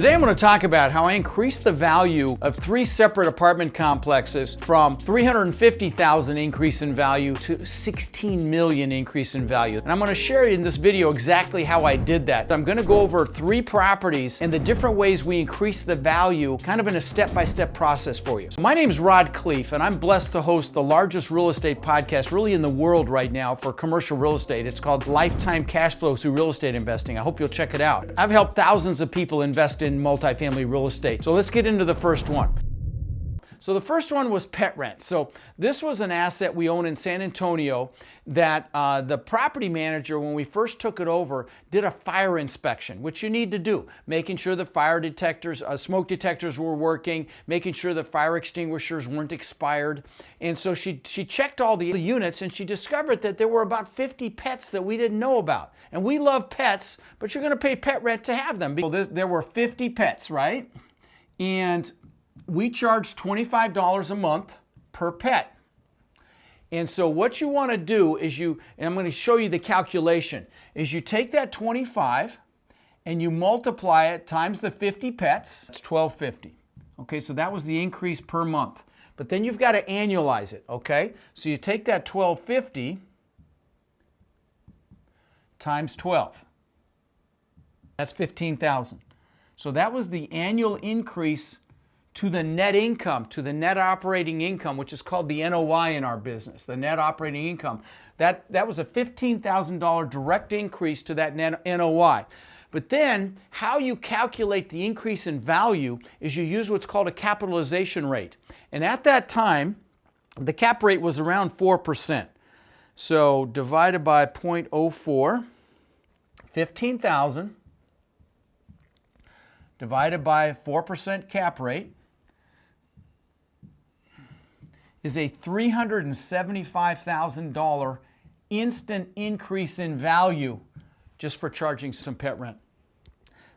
Today I'm going to talk about how I increased the value of 3 separate apartment complexes from $350,000 increase in value to $16 million increase in value. And I'm going to share in this video exactly how I did that. I'm going to go over 3 properties and the different ways we increase the value, kind of in a step-by-step process for you. My name is Rod Khleif, and I'm blessed to host the largest real estate podcast really in the world right now for commercial real estate. It's called Lifetime Cash Flow Through Real Estate Investing. I hope you'll check it out. I've helped thousands of people invest in multifamily real estate. So let's get into the first one. So the first one was pet rent. So this was an asset we own in San Antonio that the property manager, when we first took it over, did a fire inspection, which you need to do, making sure the fire detectors, smoke detectors were working, making sure the fire extinguishers weren't expired. And so she checked all the units, and she discovered that there were about 50 pets that we didn't know about. And we love pets, but you're going to pay pet rent to have them. There were 50 pets, right? And we charge $25 a month per pet. And so what you want to do is and I'm going to show you the calculation, is you take that 25 and you multiply it times the 50 pets. It's $1,250. Okay, so that was the increase per month. But then you've got to annualize it, okay? So you take that $1,250 times 12. That's $15,000. So that was the annual increase to the net income, to the net operating income, which is called the NOI in our business, the net operating income. That was a $15,000 direct increase to that net NOI. But then how you calculate the increase in value is you use what's called a capitalization rate. And at that time, the cap rate was around 4%. So divided by 0.04, 15,000 divided by 4% cap rate is a $375,000 instant increase in value just for charging some pet rent.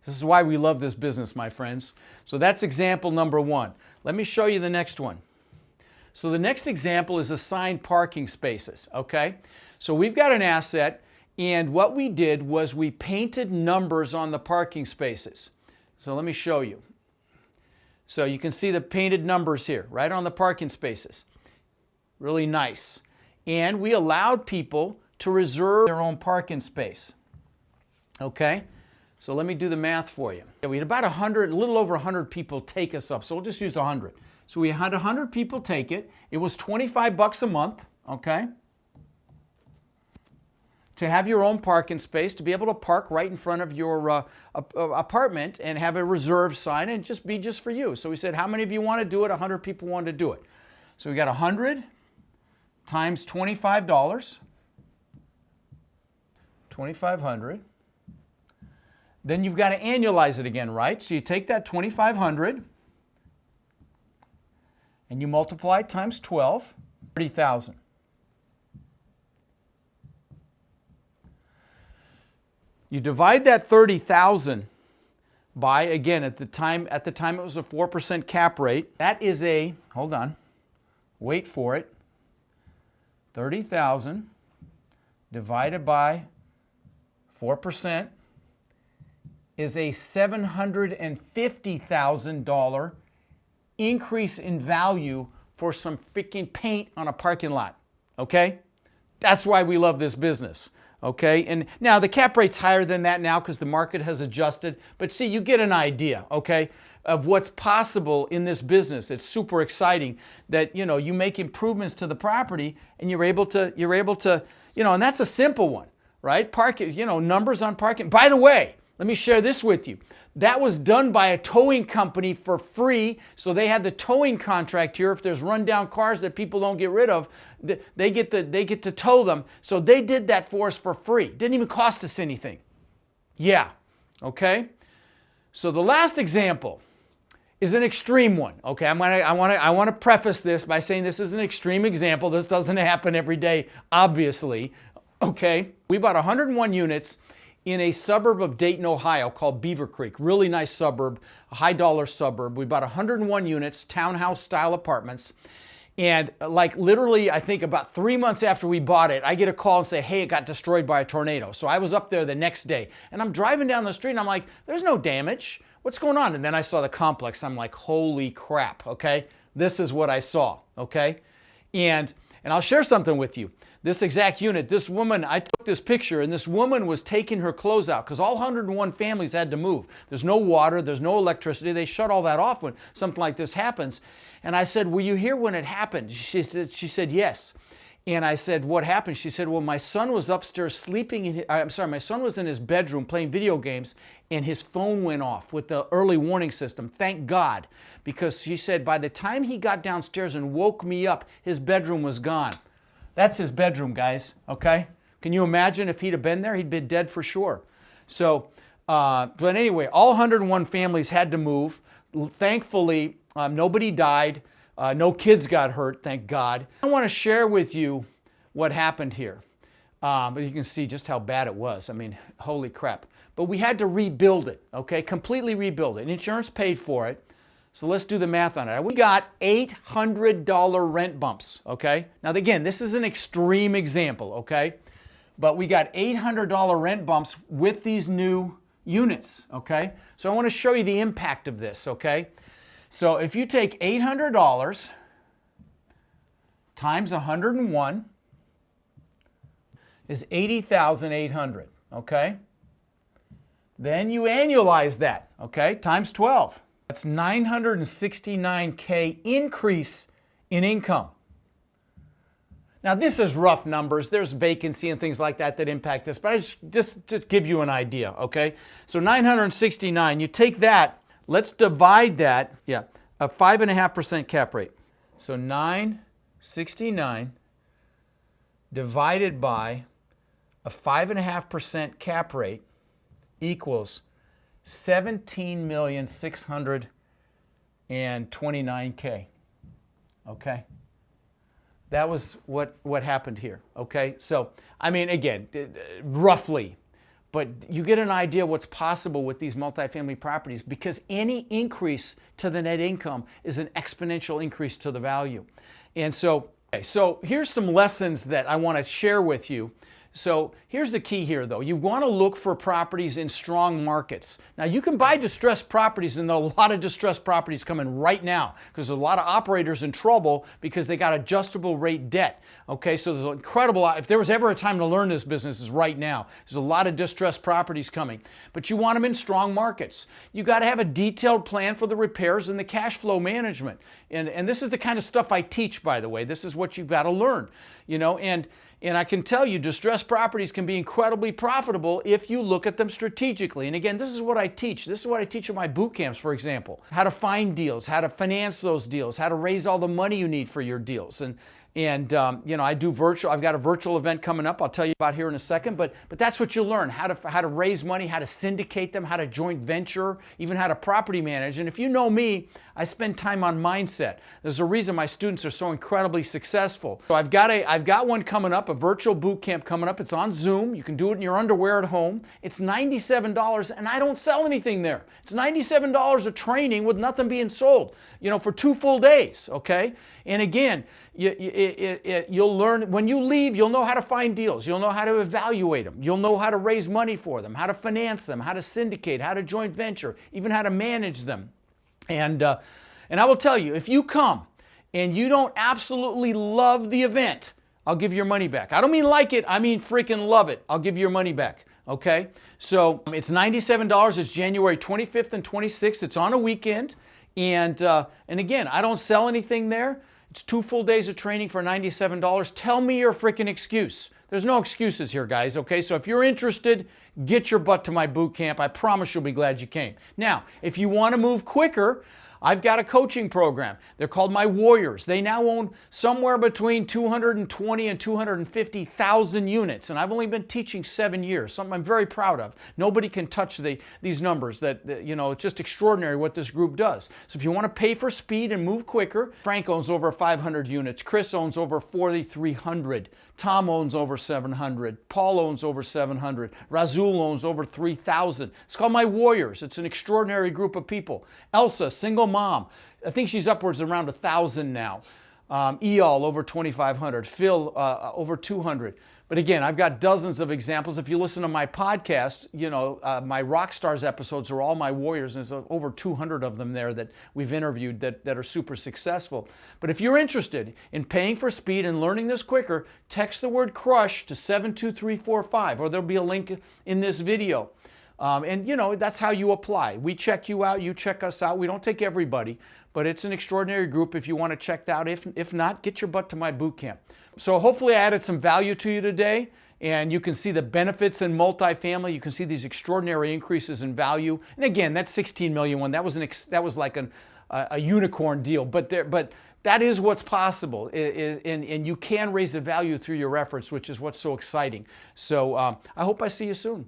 This is why we love this business, my friends. So that's example number 1. Let me show you the next one. So the next example is assigned parking spaces, okay? So we've got an asset, and what we did was we painted numbers on the parking spaces. So let me show you. So you can see the painted numbers here, right on the parking spaces. Really nice. And we allowed people to reserve their own parking space. Okay? So let me do the math for you. We had about 100, a little over 100 people take us up. So we'll just use 100. So we had 100 people take it. It was $25 a month, okay? To have your own parking space, to be able to park right in front of your apartment and have a reserve sign and just be just for you. So we said, how many of you want to do it? 100 people wanted to do it. So we got 100 times $25, 2,500. Then you've got to annualize it again, right? So you take that 2,500 and you multiply it times 12, 30,000. You divide that 30,000 by, again, at the time it was a 4% cap rate. That is hold on, wait for it, 30,000 divided by 4% is a $750,000 increase in value for some freaking paint on a parking lot, okay? That's why we love this business. Okay, and now the cap rate's higher than that now because the market has adjusted, but see, you get an idea, okay, of what's possible in this business. It's super exciting that, you make improvements to the property and you're able to, and that's a simple one, right? Parking, numbers on parking. By the way, let me share this with you. That was done by a towing company for free. So they had the towing contract here. If there's rundown cars that people don't get rid of, they get to tow them. So they did that for us for free. Didn't even cost us anything. Yeah, okay? So the last example is an extreme one. Okay, I want to preface this by saying this is an extreme example. This doesn't happen every day, obviously. Okay, we bought 101 units in a suburb of Dayton, Ohio called Beaver Creek. Really nice suburb, a high dollar suburb. We bought 101 units, townhouse style apartments. And like literally, I think about 3 months after we bought it, I get a call and say, hey, it got destroyed by a tornado. So I was up there the next day and I'm driving down the street and I'm like, there's no damage. what's going on? And then I saw the complex. I'm like, holy crap, okay? This is what I saw, okay? And I'll share something with you. This exact unit, this woman, I took this picture, and this woman was taking her clothes out because all 101 families had to move. There's no water, there's no electricity. They shut all that off when something like this happens. And I said, were you here when it happened? She said, yes. And I said, what happened? She said, well, my son was upstairs sleeping my son was in his bedroom playing video games, and his phone went off with the early warning system. Thank God, because she said by the time he got downstairs and woke me up, his bedroom was gone. That's his bedroom, guys, okay? Can you imagine if he'd have been there? He'd been dead for sure. So, but anyway, all 101 families had to move. Thankfully, nobody died. No kids got hurt, thank God. I want to share with you what happened here. But you can see just how bad it was. I mean, holy crap. But we had to rebuild it, okay? Completely rebuild it. And insurance paid for it. So let's do the math on it. We got $800 rent bumps, okay? Now, again, this is an extreme example, okay? But we got $800 rent bumps with these new units, okay? So I want to show you the impact of this, okay? So if you take $800 times 101 is $80,800, okay? Then you annualize that, okay, times 12. That's $969K increase in income. Now this is rough numbers. There's vacancy and things like that that impact this, but I just to give you an idea, okay? So 969, you take that, let's divide that, a 5.5% cap rate. So 969 divided by a 5.5% cap rate equals 17,629K. Okay? That was what happened here. Okay? So, I mean, again, roughly, but you get an idea what's possible with these multifamily properties, because any increase to the net income is an exponential increase to the value. And so here's some lessons that I want to share with you. So here's the key here, though. You want to look for properties in strong markets. Now, you can buy distressed properties, and there are a lot of distressed properties coming right now because there's a lot of operators in trouble because they got adjustable rate debt. Okay, so there's incredible, if there was ever a time to learn this business, is right now. There's a lot of distressed properties coming, but you want them in strong markets. You got to have a detailed plan for the repairs and the cash flow management. And this is the kind of stuff I teach, by the way. This is what you've got to learn, you know, and I can tell you distressed properties can be incredibly profitable if you look at them strategically. And again, this is what I teach. This is what I teach in my boot camps, for example. How to find deals, how to finance those deals, how to raise all the money you need for your deals. And you know, I do virtual. I've got a virtual event coming up. I'll tell you about here in a second. But that's what you learn: how to raise money, how to syndicate them, how to joint venture, even how to property manage. And if you know me, I spend time on mindset. There's a reason my students are so incredibly successful. So I've got one coming up, a virtual boot camp coming up. It's on Zoom. You can do it in your underwear at home. It's $97, and I don't sell anything there. It's $97 of training with nothing being sold, you know, for 2 full days. Okay, and again, you'll learn, when you leave, you'll know how to find deals. You'll know how to evaluate them. You'll know how to raise money for them, how to finance them, how to syndicate, how to joint venture, even how to manage them. And I will tell you, if you come and you don't absolutely love the event, I'll give you your money back. I don't mean like it, I mean freaking love it. I'll give you your money back. Okay? So it's $97. It's January 25th and 26th. It's on a weekend. And again, I don't sell anything there. It's 2 full days of training for $97. Tell me your freaking excuse. There's no excuses here, guys, okay? So if you're interested, get your butt to my boot camp. I promise you'll be glad you came. Now, if you want to move quicker, I've got a coaching program. They're called My Warriors. They now own somewhere between 220 and 250,000 units, and I've only been teaching 7 years, something I'm very proud of. Nobody can touch these numbers. You know, it's just extraordinary what this group does. So if you want to pay for speed and move quicker, Frank owns over 500 units. Chris owns over 4,300. Tom owns over 700. Paul owns over 700. Razul owns over 3,000. It's called My Warriors. It's an extraordinary group of people. Elsa, single mom. I think she's upwards around 1,000 now. Eyal over 2,500, Phil over 200. But again, I've got dozens of examples. If you listen to my podcast, my rock stars episodes are all my warriors, and there's over 200 of them there that we've interviewed that are super successful. But if you're interested in paying for speed and learning this quicker, text the word CRUSH to 72345, or there'll be a link in this video. That's how you apply. We check you out, you check us out. We don't take everybody, but it's an extraordinary group if you want to check that out. If not, get your butt to my boot camp. So hopefully I added some value to you today, and you can see the benefits in multifamily. You can see these extraordinary increases in value. And again, that 16 million one, that was like a unicorn deal, but that is what's possible, and you can raise the value through your efforts, which is what's so exciting. So I hope I see you soon.